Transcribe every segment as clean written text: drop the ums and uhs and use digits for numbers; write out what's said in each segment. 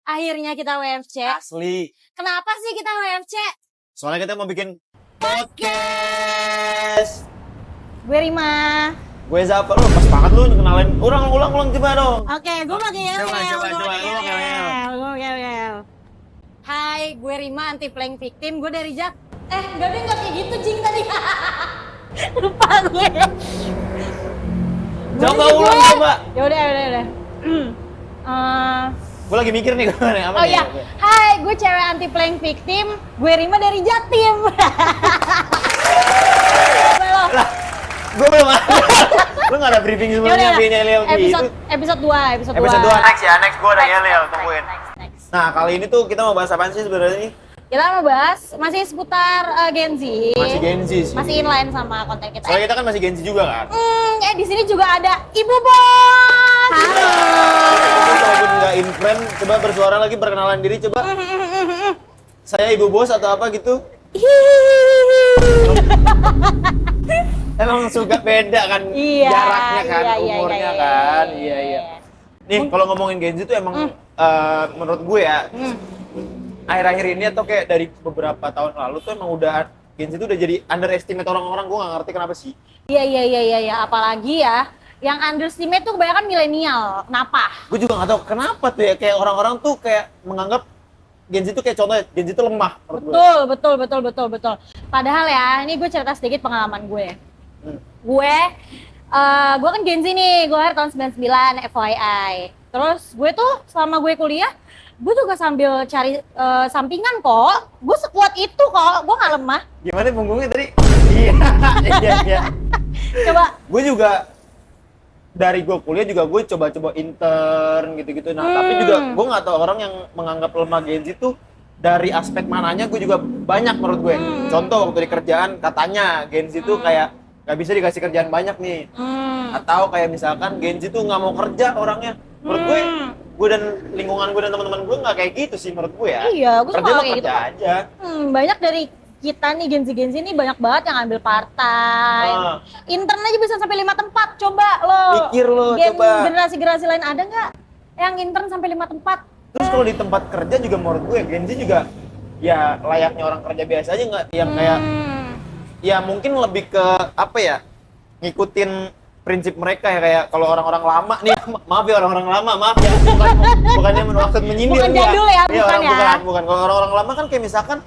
Akhirnya kita WFC. Asli. Kenapa sih kita WFC? Soalnya kita mau bikin podcast. Gue Rima. Gue Zafar, lu pas banget lu kenalin. Ulang coba dong. Oke, gue pakai yel. Coba, lu pakai yel. Hai, gue Rima, anti playing victim. Gue dari Jak. Enggak kayak gitu, Jing tadi. Lupa gue. Coba ulang coba. Yaudah. Gue lagi mikir nih apa Oh nih? iya, hai, gue cewek anti playing victim. Gue Rima dari Jatim. Lah, gue belum ada. Lu gak ada briefing sebelumnya punya Lel gitu. Episode 2. Episode 2 next ya, next gue ada Lel, tungguin. Next. Nah, kali ini tuh kita mau bahas apaan sih sebenarnya nih? Kita mau bahas masih seputar Gen Z. Masih Gen Z sih. Masih inline sama konten kita. Soalnya kita kan masih Gen Z juga kan? Di sini juga ada Ibu Bos. Halo. Walaupun nggak in frame, coba bersuara lagi, perkenalan diri coba. Saya Ibu Bos atau apa gitu? Emang suka beda kan jaraknya kan, umurnya kan. Iya. Nih kalau ngomongin Gen Z tuh emang menurut gue ya, akhir-akhir ini atau kayak dari beberapa tahun lalu tuh emang udah Gen Z tuh udah jadi underestimate orang-orang. Gue nggak ngerti kenapa sih. Iya. Apalagi ya, yang underestimate tuh kebanyakan milenial. Kenapa? Gue juga nggak tahu kenapa tuh ya, kayak orang-orang tuh kayak menganggap Gen Z tuh kayak contohnya, Gen Z tuh lemah menurut gue. Betul. Padahal ya, ini gue cerita sedikit pengalaman gue. Gue kan Gen Z nih, gue lahir tahun 99, FYI. Terus gue tuh selama gue kuliah, gue juga sambil cari sampingan kok. Gue sekuat itu kok, gue gak lemah. Gimana punggungnya tadi? Iya. Coba. Gue juga dari gue kuliah juga gue coba-coba intern gitu-gitu. Nah, tapi juga gue nggak tahu orang yang menganggap lemah Gen Z tuh dari aspek mananya. Gue juga banyak menurut gue. Contoh waktu di kerjaan katanya Gen Z tuh kayak nggak bisa dikasih kerjaan banyak nih. Atau kayak misalkan Gen Z tuh nggak mau kerja orangnya. Menurut gue dan lingkungan gue dan teman-teman gue nggak kayak gitu sih menurut gue ya. Iya, gue kerja suka mah kayak kerja gitu. aja. Banyak dari kita nih Gen Z ini banyak banget yang ambil part time. Intern aja bisa sampai 5 tempat. Coba lo. Mikir lo, coba. Generasi lain ada nggak yang intern sampai 5 tempat? Terus kalau di tempat kerja juga menurut gue Gen Z juga ya layaknya orang kerja biasa aja, nggak yang kayak ya mungkin lebih ke apa ya, ngikutin prinsip mereka ya, kayak kalau orang-orang lama nih, maaf ya orang-orang lama, maaf ya, bukannya maksud menyindir. Bukan jadul ya, bukan ya. Bukan. Kalau orang-orang lama kan kayak misalkan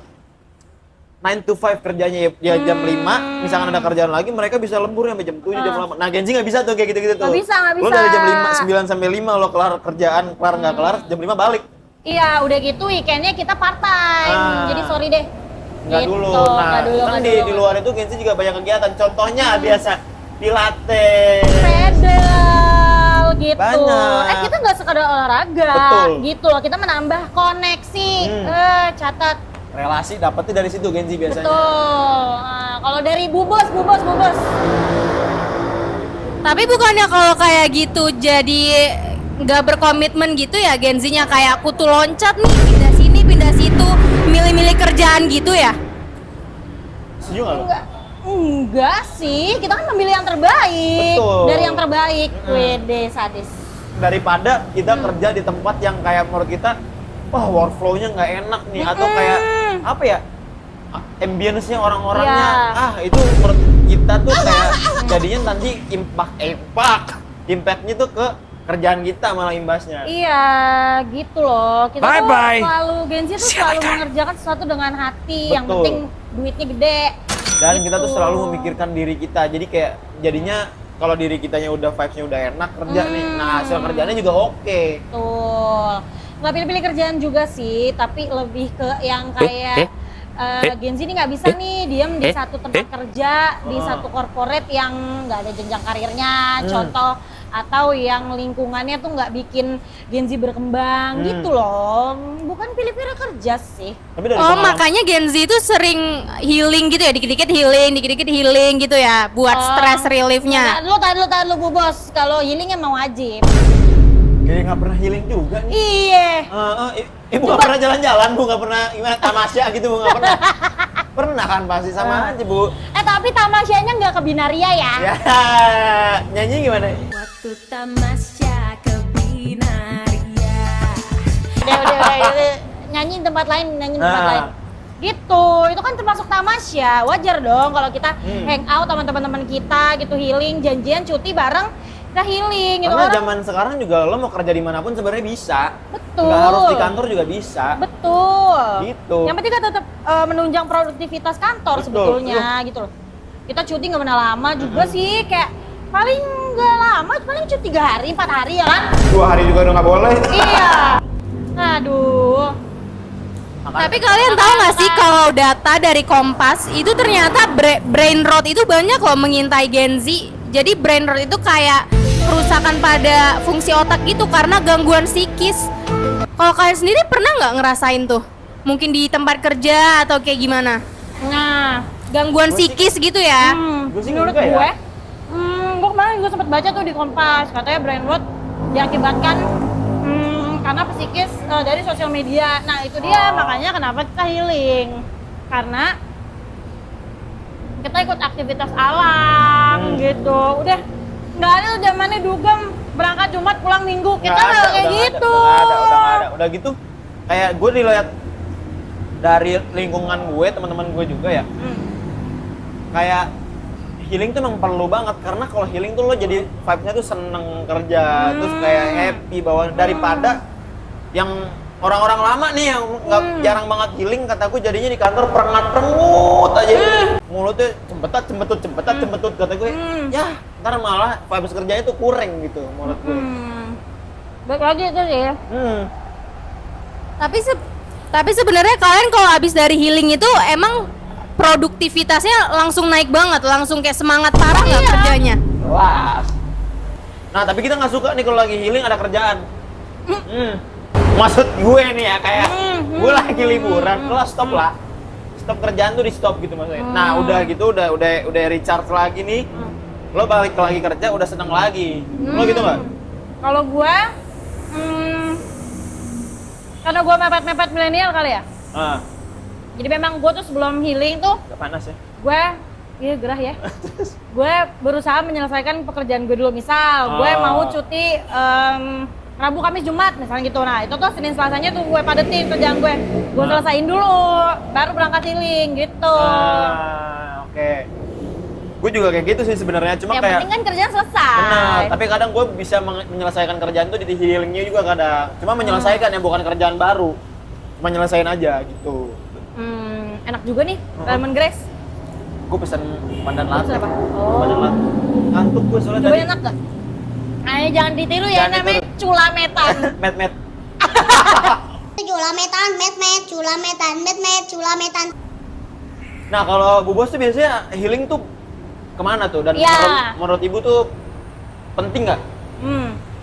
9 to 5 kerjanya ya jam 5, misalkan ada kerjaan lagi mereka bisa lembur sampai jam 7, jam 8. Nah, Gen Z nggak bisa tuh kayak gitu-gitu tuh. Nggak bisa. Lo dari jam 9 sampai 5 lo kelar kerjaan, nggak kelar, jam 5 balik. Iya, udah gitu weekendnya kita part time. Jadi sorry deh. Nggak gitu. dulu. Nah, kan di luar itu Gen Z juga banyak kegiatan. Contohnya biasa Pilates. Pedal gitu. Banyak. Kita nggak sekadar olahraga. Betul. Gitu loh. Kita menambah koneksi. Catat. Relasi dapetnya dari situ Gen Z biasanya. Betul. Nah, kalau dari bubos. Tapi bukannya kalau kayak gitu jadi nggak berkomitmen gitu ya Gen Z-nya, kayak kutu loncat nih, pindah sini, pindah situ, milih-milih kerjaan gitu ya? Setuju nggak lo? Enggak sih, kita kan memilih yang terbaik. Betul. Dari yang terbaik. Wede sadis. Daripada kita kerja di tempat yang kayak menurut kita, wah workflow-nya nggak enak nih, atau kayak apa ya, ambience-nya orang-orangnya, itu menurut kita tuh kayak jadinya nanti impact-nya tuh ke kerjaan kita malah imbasnya. Iya, gitu loh. Kita tuh selalu Gen Z tuh selalu mengerjakan sesuatu dengan hati. Betul. Yang penting duitnya gede. Dan gitu. kita tuh selalu memikirkan diri kita. Jadi kayak jadinya kalau diri kitanya udah vibes-nya udah enak kerja nih. Nah, hasil kerjaannya juga oke. Betul. Nggak pilih-pilih kerjaan juga sih, tapi lebih ke yang kayak Gen Z ini nggak bisa nih diem di satu tempat kerja, di satu corporate yang nggak ada jenjang karirnya, contoh, atau yang lingkungannya tuh nggak bikin Gen Z berkembang gitu loh. Bukan pilih-pilih kerja sih. Tapi dari Makanya Gen Z itu sering healing gitu ya, dikit-dikit healing gitu ya, buat stress relief-nya. Tahan lu Bu Bos, kalau healing emang wajib. kayak nggak pernah healing juga nih. Iya. Ibu nggak pernah jalan-jalan, Bu, nggak pernah gimana tamasya gitu, Bu, nggak pernah. Pernah kan pasti sama aja, Bu. Tapi tamasyanya nggak ke Binaria ya? Ya, nyanyi gimana? Waktu tamasya ke Binaria. Udah. nyanyi di tempat lain, gitu. Itu kan termasuk tamasya, wajar dong kalau kita hangout sama teman-teman kita gitu, healing, janjian cuti bareng, kita healing gitu. Karena zaman sekarang juga lo mau kerja dimanapun sebenarnya bisa. Betul. Nggak harus di kantor juga bisa. Betul. Gitu. Yang penting kan tetap menunjang produktivitas kantor sebetulnya gitu loh. Kita cuti nggak pernah lama juga sih, kayak paling nggak lama, paling cuti 3 hari, 4 hari ya kan? 2 hari juga udah nggak boleh. Iya. Aduh. Tapi kalian tahu nggak sih kalau data dari Kompas itu ternyata brain rot itu banyak loh mengintai Gen Z. Jadi brain rot itu kayak kerusakan pada fungsi otak gitu karena gangguan psikis. Kalau kalian sendiri pernah nggak ngerasain tuh? Mungkin di tempat kerja atau kayak gimana? Nah, Gangguan psikis gitu ya? Gua sih menurut enggak ya. gue, gue kemarin juga sempat baca tuh di Kompas, katanya brain rot diakibatkan karena psikis dari sosial media. Nah itu dia makanya kenapa kita healing, karena kita ikut aktivitas alam gitu. Udah nggak ada zamannya dugem berangkat Jumat pulang Minggu, kita nggak kayak gitu. Udah ada. Udah gitu kayak gue dilihat dari lingkungan gue, teman-teman gue juga ya. Kayak healing tuh emang perlu banget, karena kalau healing tuh lo jadi vibes-nya tuh seneng kerja, terus kayak happy bawaan daripada yang orang-orang lama nih yang nggak jarang banget healing, kata gue jadinya di kantor perengat-perengut aja. Mulutnya cempetut kata gue. Ya, ntar malah vibes kerjanya tuh kurang gitu menurut gue. Baik lagi itu sih ya. Tapi sebenarnya kalian kalau habis dari healing itu emang produktivitasnya langsung naik banget, langsung kayak semangat parah nggak kerjanya? Wah. Nah, tapi kita nggak suka nih kalau lagi healing ada kerjaan. Maksud gue nih ya kayak gue lagi liburan, lo stop lah. Stop kerjaan tuh di stop gitu maksudnya. Nah, udah gitu udah recharge lagi nih. Lo balik lagi kerja udah seneng lagi. Lo gitu nggak? Kalau gue, karena gue mepet-mepet milenial kali ya. Jadi memang gue tuh sebelum healing tuh, Gak panas ya? gue, iya gerah ya. Gue berusaha menyelesaikan pekerjaan gue dulu. Misal, gue mau cuti Rabu, Kamis, Jumat misalnya gitu. Nah itu tuh Senin Selasanya tuh gue padetin kerjaan gue. Gue selesain dulu, baru berangkat healing gitu. Oke. Gue juga kayak gitu sih sebenarnya, cuma yang kayak penting kan kerjaan selesai. benar, tapi kadang gue bisa menyelesaikan kerjaan tuh di healingnya juga kadang. Cuma menyelesaikan ya, bukan kerjaan baru. Cuma nyelesain aja gitu. Enak juga nih, lemon grass. Gue pesen pandan latte. Apa? Oh. Pandan latte. Ngantuk gue soalnya Coba tadi. enak gak? Ayo jangan ditiru ya, Jangan namanya ditiru. culametan. Met. Culametan, culametan. Nah kalau Bu Bos tuh biasanya healing tuh kemana tuh? Dan Iya. menurut Ibu tuh penting nggak?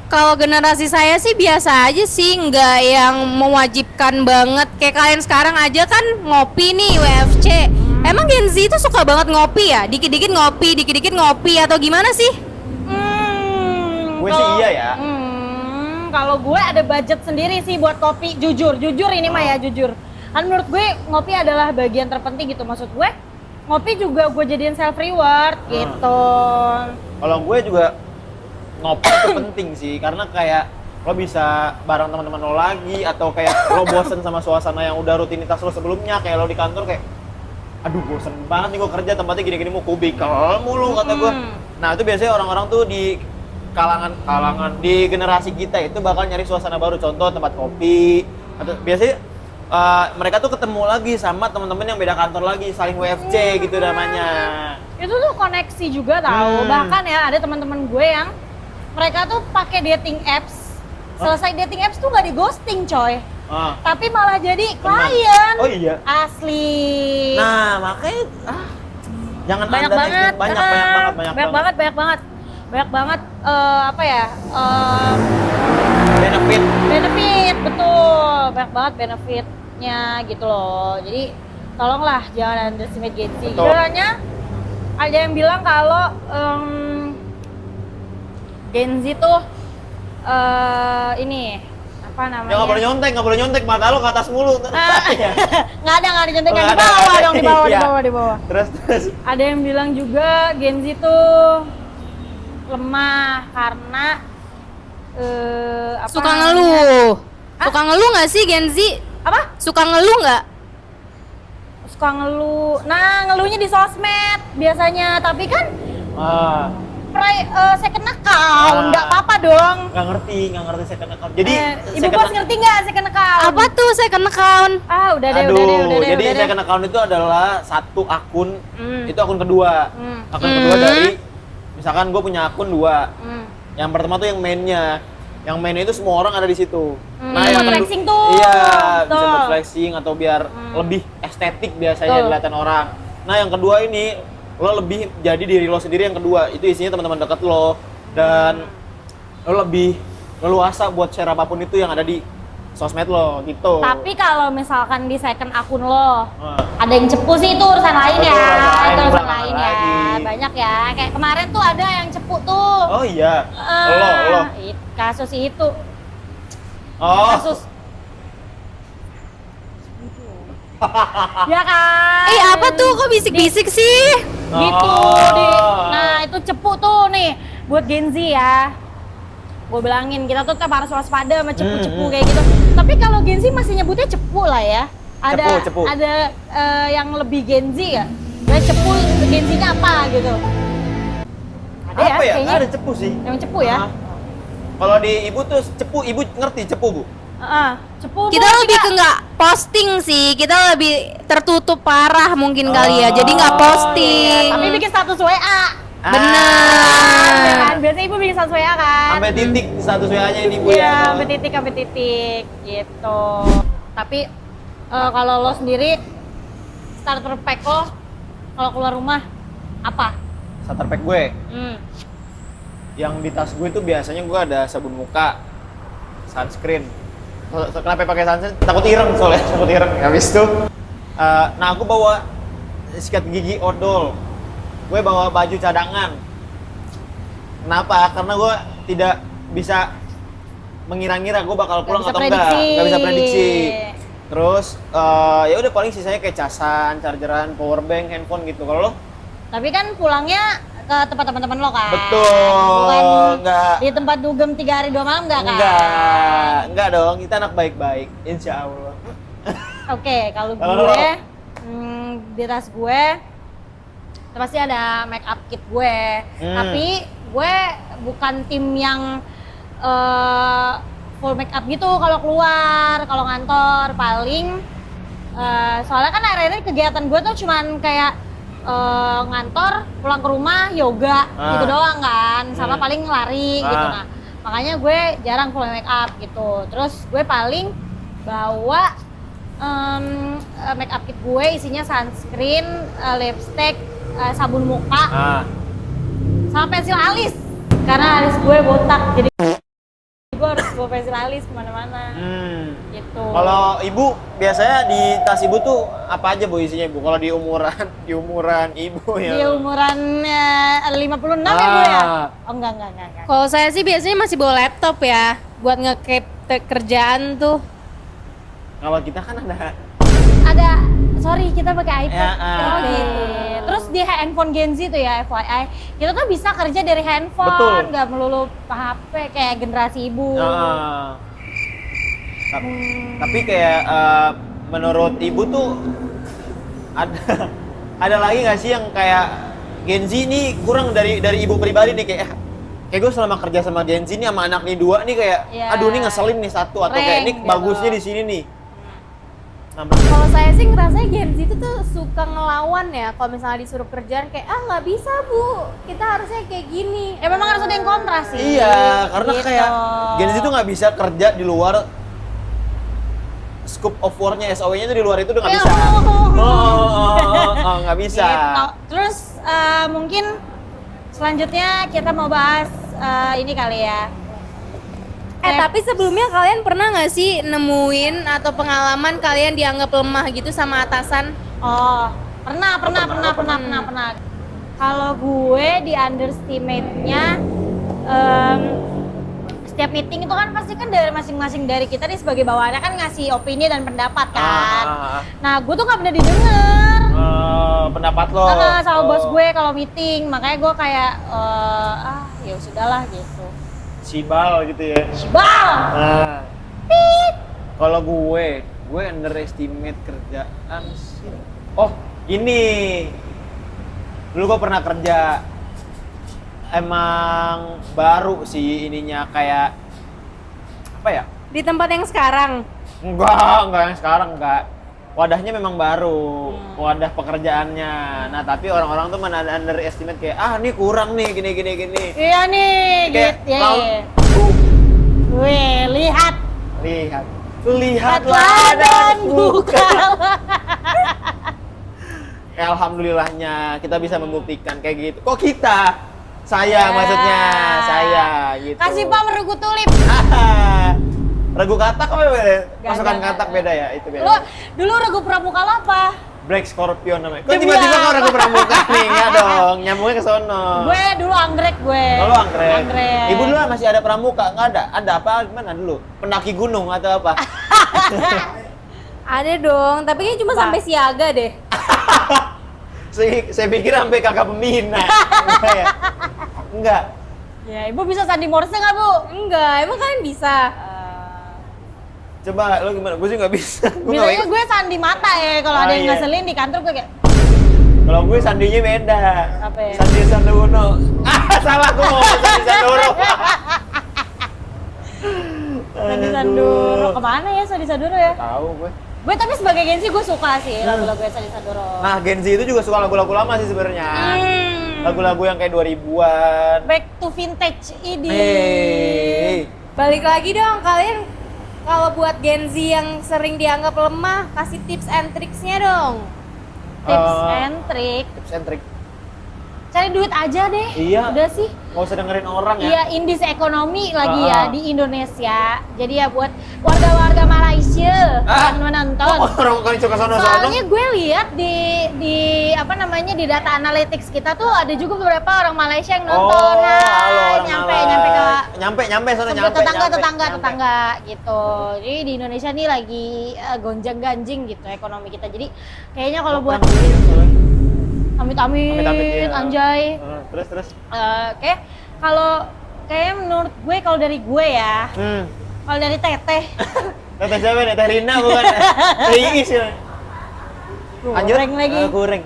Kalau generasi saya sih biasa aja sih, nggak yang mewajibkan banget. Kayak kalian sekarang aja kan ngopi nih WFC. Emang Gen Z itu suka banget ngopi ya? Dikit-dikit ngopi atau gimana sih? Gue sih iya ya. Kalau gue ada budget sendiri sih buat kopi, jujur ini mah ya jujur. Kan menurut gue ngopi adalah bagian terpenting gitu, maksud gue ngopi juga gue jadiin self reward gitu. Kalau gue juga ngopi itu penting sih, karena kayak lo bisa bareng teman-teman lo lagi, atau kayak lo bosen sama suasana yang udah rutinitas lo sebelumnya, kayak lo di kantor kayak aduh bosen banget nih gue kerja tempatnya gini-gini mau kubikel mulu kata gue. Nah itu biasanya orang-orang tuh di kalangan di generasi kita itu bakal nyari suasana baru, contoh tempat kopi, atau biasanya mereka tuh ketemu lagi sama teman-teman yang beda kantor lagi, saling WFC gitu namanya. Itu tuh koneksi juga tahu. Bahkan ya ada teman-teman gue yang mereka tuh pakai dating apps. Selesai dating apps tuh nggak di ghosting coy. Tapi malah jadi klien. Oh iya. Asli. Nah makanya jangan banyak Anda banget. banyak banget. Banyak banget apa ya? Benefit betul. Banyak banget benefitnya gitu loh. Jadi tolonglah jangan underestimate Gen Z. Sebenarnya ada yang bilang kalau Gen Z tuh ini apa namanya? Ya nggak boleh nyontek, mata lo ke atas mulu. Nggak ada dicontekan, Oh, di bawah dong, Iya. di bawah. Terus. Ada yang bilang juga Gen Z tuh lemah karena Suka ngeluh. Suka ngeluh nggak sih Gen Z? Apa? Suka ngeluh nggak? Suka ngeluh. Nah, ngeluhnya di sosmed biasanya, tapi kan Ah, second account, nggak apa-apa dong. nggak ngerti second account. Jadi Ibu second bos ngerti nggak second account? Apa tuh second account? Ah, udah deh, Aduh, udah deh. jadi udah deh. second account itu adalah satu akun, Hmm. itu akun kedua. Akun kedua Hmm. dari, misalkan gue punya akun 2. Hmm. Yang pertama tuh yang mainnya. Yang mainnya itu semua orang ada di situ. Bisa yang buat kedua- flexing tuh. Iya, bisa Betul. buat flexing atau biar lebih estetik biasanya Betul. dilihatin orang. Nah, yang kedua ini lo lebih jadi diri lo sendiri yang kedua. Itu isinya teman-teman dekat lo dan lo lebih leluasa buat share apapun itu yang ada di sosmed lo gitu. Tapi kalau misalkan di second akun lo Nah, ada yang cepu sih itu urusan lain Betul, ya. urusan lain, Itu urusan urusan lain ya. lagi. Banyak ya. Kayak kemarin tuh ada yang cepu tuh. oh iya, lo. Kasus itu. Oh, Kasus. Ya kan? Apa tuh kok bisik-bisik sih? Gitu. Oh. Nah, itu cepu tuh nih buat Gen Z ya. Gue bilangin kita tuh tetap harus waspada sama cepu-cepu kayak gitu. Tapi kalau Gen Z masih nyebutnya cepu lah ya. Ada Cepu. ada yang lebih Gen Z ya. Dan cepu Gen Z-nya apa gitu. Ada apa ya? kayaknya. Nggak ada cepu sih. Yang cepu ya. Ah. Kalau di ibu tuh cepu, ibu ngerti cepu bu? Cepu. Kita lebih ke nggak posting sih, kita lebih tertutup parah mungkin kali ya, jadi nggak Oh, posting. Tapi bikin status WA. Bener. Ya kan? Biasanya ibu bikin status WA kan. Sampai titik status WA-nya ini bu Iya, ya. sampai titik gitu. Tapi kalau lo sendiri starter pack lo kalau keluar rumah apa? Starter pack gue. Hmm. Yang di tas gue itu biasanya gue ada sabun muka, sunscreen. Kenapa pakai sunscreen? Takut ireng soalnya, takut ireng. Habis itu, nah aku bawa sikat gigi odol. Gue bawa baju cadangan. Kenapa? Karena gue tidak bisa mengira-ngira gue bakal pulang bisa atau enggak. prediksi. Nggak bisa prediksi. Terus ya udah paling sisanya kayak casan, chargeran, power bank, handphone gitu. Kalau lo? Tapi kan pulangnya ke tempat teman-teman lo kan. Betul, Bukan enggak. di tempat dugem 3 hari 2 malam enggak kan? Enggak dong, kita anak baik-baik, insya Allah. Oke, kalau Kalau gue di tas gue pasti ada make up kit gue. Tapi gue bukan tim yang full make up gitu kalau keluar, kalau ngantor paling soalnya kan akhir-akhir ini kegiatan gue tuh cuman kayak ngantor, pulang ke rumah, yoga gitu doang kan, sama paling lari gitu. Nah, makanya gue jarang full make up gitu. Terus gue paling bawa make up kit gue isinya sunscreen, lipstick, sabun muka, sama pensil alis. Karena alis gue botak, jadi gue harus bawa pensil alis kemana-mana. Gitu. Kalau ibu biasanya di tas ibu tuh apa aja bu isinya bu? Kalau di umuran ibu ya. Di umuran 56 ya bu ya? Oh enggak. Kalau saya sih biasanya masih bawa laptop ya, buat nge-keep kerjaan tuh. Kalau kita kan Ada, sorry kita pakai iPad. Ya, Oh gitu. Terus di handphone Gen Z tuh ya FYI, kita tuh bisa kerja dari handphone, Betul. nggak melulu HP kayak generasi ibu. Tapi kayak menurut ibu tuh ada lagi nggak sih yang kayak Gen Z ini kurang dari ibu pribadi nih kayak gue selama kerja sama Gen Z nih sama anak nih 2 nih kayak Ya. aduh nih ngeselin nih satu atau kayak ini Gitu. bagusnya di sini nih. Nah, Kalau saya sih ngerasanya Gen Z itu tuh suka ngelawan ya, kalau misalnya disuruh kerjaan kayak nggak bisa bu, kita harusnya kayak gini. Ya memang harus ada yang kontra sih. iya, karena Gitu. kayak Gen Z tuh nggak bisa kerja di luar scope of work-nya, SOW-nya tuh di luar itu udah nggak Ya, bisa. Nggak bisa. Gitu. Terus mungkin selanjutnya kita mau bahas ini kali ya. Tapi sebelumnya kalian pernah nggak sih nemuin atau pengalaman kalian dianggap lemah gitu sama atasan? Oh, pernah. Kalau gue di underestimate-nya setiap meeting itu kan pasti kan dari masing-masing dari kita nih sebagai bawahannya kan ngasih opini dan pendapat kan. Nah, gue tuh nggak pernah didengar. Pendapat lo. Sama bos gue kalau meeting, makanya gue kayak ya sudahlah gitu. Sibal gitu ya. Bal. Nah. Kalau gue underestimate kerjaan sih. Oh, ini. Dulu gue pernah kerja. Emang baru sih ininya kayak apa ya? Di tempat yang sekarang. Enggak yang sekarang enggak. Wadahnya memang baru, wadah pekerjaannya. Nah, tapi orang-orang tuh underestimate kayak ini kurang nih gini. Iya nih, Kayak gitu. Weh, lihatlah dan bukalah. Alhamdulillahnya kita bisa membuktikan kayak gitu. Kok kita? Saya maksudnya, saya gitu. Kasih Pak Regu Tulip. Regu katak apa beda? Gak Masukan ada. katak beda ya, itu beda. Lo dulu Regu Pramuka lo apa? Black Scorpion namanya. Kok Demi tiba-tiba apa? kau Regu Pramuka nih? Enggak dong, nyambungnya ke sono. Gue dulu anggrek gue. Oh, lu anggrek. Anggrek. Ibu dulu masih ada pramuka? Enggak ada? Ada apa? Gimana dulu? Pendaki gunung atau apa? Ada dong, tapi kayaknya cuma Apa? sampai siaga deh. Saya pikir sampai kakak pembina. Enggak ya? Enggak. Ya, Ibu bisa sandi morse nggak, Bu? Enggak, emang kalian bisa? Coba lo gimana? Gue sih nggak bisa. Gua nggak Biasanya gue sandi mata ya, kalau ada yang iya. ngeselin di kantor gue kayak Kalau gue sandinya beda. Apa ya? Sandi Sandono. Salah gue mau Sandi Sandoro. Sandi Sandoro. Kemana ya Sandi Sandoro ya? Tahu gue. Gue tapi sebagai Gensi gue suka sih lagu-lagu Sandi Sandoro. Nah, Gen Z itu juga suka lagu-lagu lama sih sebenarnya. Lagu-lagu yang kayak 2000-an. Back to vintage ini. Hey. Balik lagi dong, kalian kalau buat Gen Z yang sering dianggap lemah, kasih tips and tricksnya dong. Tips and trick. Tips and trick. Cari duit aja deh. Iya. Udah sih. Nggak usah dengerin orang ya. Iya, indis ekonomi lagi ya di Indonesia. Jadi ya buat warga-warga Malaysia yang menonton. Oh, orang bukan suka sono-sono. Soalnya gue lihat di apa namanya di data analytics kita tuh ada juga beberapa orang Malaysia yang nonton. halo orang nyampe Malay. Nyampe sono ke nyampe. tetangga gitu. Jadi di Indonesia nih lagi gonjang-ganjing gitu ekonomi kita. Jadi kayaknya kalau buat amit-amit iya. anjay. Terus. Kayak kalau kayak menurut gue kalau dari gue ya, kalau dari Teteh Teteh siapa nih? Teh Rina bukan? Teh Iis ya? goreng lagi Goreng.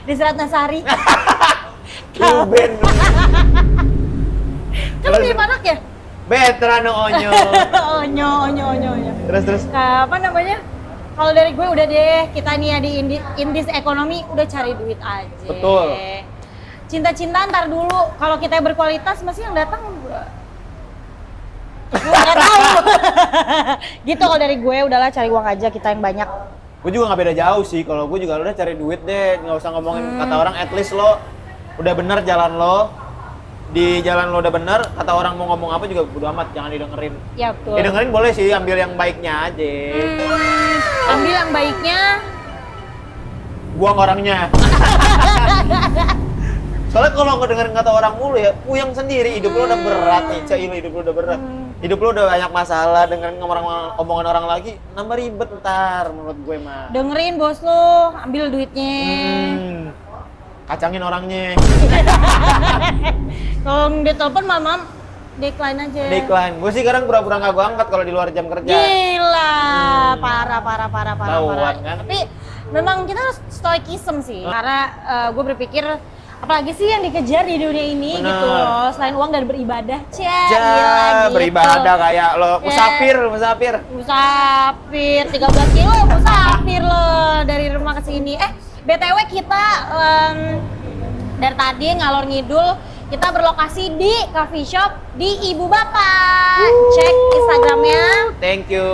di Serat Nasari. Kuben. Kan lu mirip anak ya? Veteran onyo. Onyo. Terus. Apa namanya? Kalau dari gue udah deh, kita nih ya di indis ekonomi udah cari duit aja. Betul. Cinta-cintaan ntar dulu. Kalau kita berkualitas, masih yang datang gue nggak tahu. Gitu kalau dari gue udahlah cari uang aja kita yang banyak. Gue juga nggak beda jauh sih. Kalau gue juga udah cari duit deh, nggak usah ngomongin kata orang. At least lo udah bener jalan lo. Di jalan lo udah bener, kata orang mau ngomong apa juga bodo amat, jangan didengerin. Ya betul. Ya dengerin boleh sih, ambil yang baiknya aja. Ambil yang baiknya. Buang orangnya. Soalnya kalau nggak dengerin kata orang mulu ya, puyeng sendiri. Hidup lo udah berat nih, hidup lo udah berat. Hidup lo udah banyak masalah, dengerin omongan orang lagi, nambah ribet ntar menurut gue mah. Dengerin bos lo, ambil duitnya. Kacangin orangnya. Kalau ditelepon mama decline aja. Decline. Gue sih kadang pura-pura nggak gue angkat kalau di luar jam kerja. Gila, parah. Tahuan kan? Tapi memang kita harus stoikism sih. Karena gue berpikir apalagi sih yang dikejar di dunia ini Bener. gitu loh. Selain uang dan beribadah. Gila gitu. Beribadah kayak lo musafir. Musafir 13 kilo musafir lo dari rumah ke sini. BTW kita dari tadi ngalor ngidul kita berlokasi di coffee shop di Ibu Bapak. Cek Instagramnya. Thank you,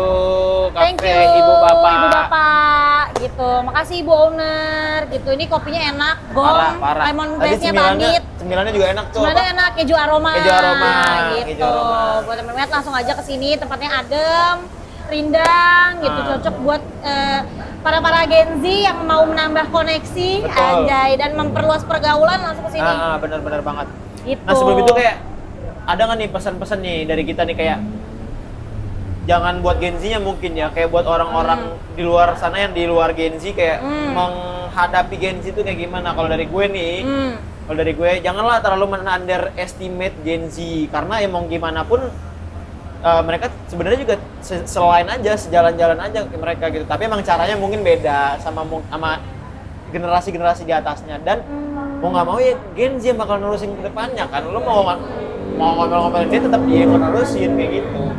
Thank Cafe you Ibu Bapak. Ibu Bapak gitu. Makasih Ibu Owner gitu. Ini kopinya enak, gong, Parah. lemon Tadi base-nya banget. cemilannya juga enak tuh. Sebenarnya enak keju aroma. Keju aroma, gitu. keju aroma. Buat teman-teman langsung aja ke sini, tempatnya adem, rindang gitu, cocok buat para Gen Z yang mau menambah koneksi, Betul. anjay, dan memperluas pergaulan langsung ke sini. Benar banget. Gitu. Nah sebelum itu kayak ada nggak nih pesan-pesan nih dari kita nih kayak jangan buat Gen Z-nya mungkin ya, kayak buat orang-orang di luar sana yang di luar Gen Z kayak menghadapi Gen Z itu kayak gimana? Kalau dari gue nih, kalau dari gue janganlah terlalu underestimate Gen Z karena ya mau gimana pun mereka sebenarnya juga selain aja, sejalan-jalan aja mereka gitu. Tapi emang caranya mungkin beda sama generasi-generasi di atasnya. Dan mau nggak mau ya Gen Z yang bakal nerusin ke depannya kan. Lo mau ngomel-ngomelin dia tetap dia yang nerusin kayak gitu.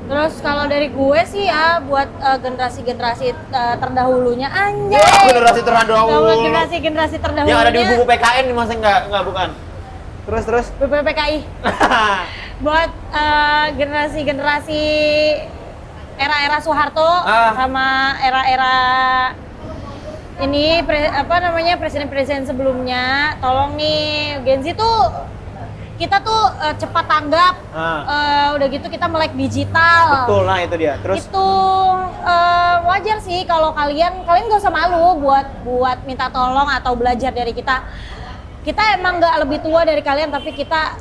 Terus kalau dari gue sih ya buat generasi-generasi terdahulunya anjay. Generasi terdahulu. Kalau generasi terdahulunya Yang ada di buku PKN nih masa enggak bukan. Terus. BPPKI. Buat generasi-generasi era-era Soeharto sama era-era ini presiden-presiden sebelumnya, tolong nih Gen Z tuh kita tuh cepat tanggap, udah gitu kita melek digital. Betul, nah itu dia. Terus itu wajar sih kalau kalian gak usah malu buat minta tolong atau belajar dari kita. Kita emang nggak lebih tua dari kalian, tapi kita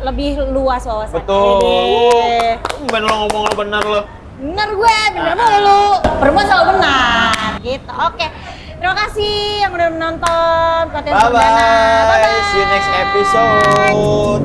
lebih luas wawasannya. betul. Bener lo ngomong lo bener lo. Bener gue, bener mulu. Perempuan selalu benar. Gitu. Oke. Terima kasih yang udah menonton konten Bye perdana. bye. Bye bye. See you next episode.